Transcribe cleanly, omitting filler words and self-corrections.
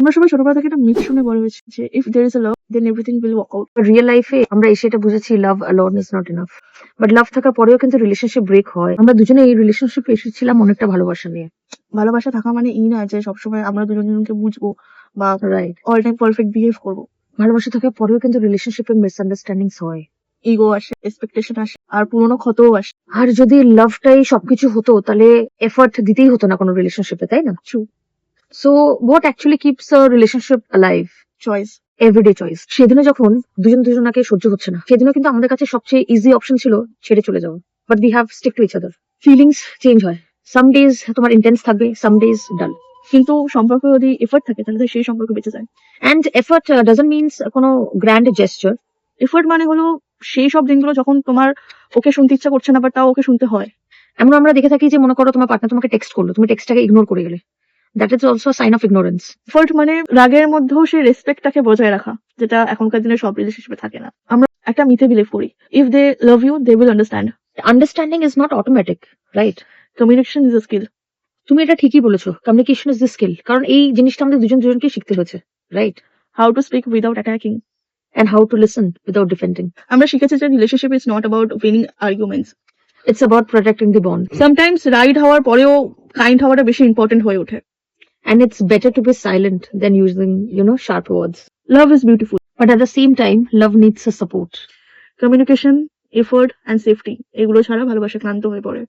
আমরা সবাই ছোটবেলা থেকে একটা মিথ শুনে বড় হয়েছি যে if there is a love then everything will work out. Real লাইফে আমরা এসে এটা বুঝেছি love alone is not enough. But love থাকার পরেও কিন্তু রিলেশনশিপ ব্রেক হয়। আমরা দুজনে এই রিলেশনশিপে এসেছিলাম অনেকটা ভালোবাসা নিয়ে। ভালোবাসা থাকা মানে এই না যে সবসময় আমরা দুজন দুজনকে বুঝবো বা right. All time perfect behave করবো। ভালোবাসা থাকার পরেও কিন্তু রিলেশনশিপে মিসআন্ডারস্ট্যান্ডিংস হয়। ইগো আসে, এক্সপেকটেশন আসে, আর পুরোনো ক্ষতও আসে। আর যদি লাভটাই সবকিছু হতো তাহলে এফর্ট দিতেই হতো না কোনো রিলেশনশিপে, তাই না? True. So what actually keeps a relationship alive? Choice. Everyday choice. সেদিনে যখন দুজনাকে সহ্য হচ্ছে না, সেদিনও কিন্তু আমাদের কাছে সবচেয়ে ইজি অপশন ছিল ছেড়ে চলে যাওয়া। But we have stick to each other. Feelings change হয়। সাম ডেজ তোমার ইন্টেন্স থাকবে, সাম ডেজ ডাল। কিন্তু সম্পর্ক যদি এফর্ট থাকে তাহলে তো সেই সম্পর্ক বেঁচে যায়। অ্যান্ড এফর্ট ডাজন্ট মিনস কোনো গ্র্যান্ড জেস্টার। এফর্ট মানে হলো সেই সব দিনগুলো যখন তোমার ওকে শুনতে ইচ্ছা করছে না বাট তাও ওকে শুনতে হয়। এমন আমরা দেখে থাকি যে মনে করো তোমার পার্টনার তোমাকে টেক্সট করলো, তুমি টেক্সটটাকে ইগনোর করে গেলে। That is also sign of ignorance. Effort মানে রাগের মধ্যেও সেই রেসপেক্টটাকে বজায় রাখা, যেটা এখনকার দিনে সব রিলেশনশিপে থাকে না। আমরা একটা মিথে বিলিভ করি, if they love you they will understand. Understanding is not automatic, right? Communication is a skill. তুমি এটা ঠিকই বলেছো, কমিউনিকেশন ইজ দ্য স্কিল। কারণ এই জিনিসটা আমাদের দুজনকে শিখতে হয়েছে, right? How to speak without attacking. And how to listen without defending. আমরা শিখেছি যে relationship is not about winning arguments. It's about protecting the bond. Sometimes right হওয়ার পরেও কাইন্ড হওয়াটা বেশি ইম্পর্টেন্ট হয়ে ওঠে। And it's better to be silent than using, sharp words. Love is beautiful, But at the same time, love needs a support. Communication, effort and safety, এগুলো ছাড়া ভালোবাসা ক্লান্ত হয়ে পড়ে।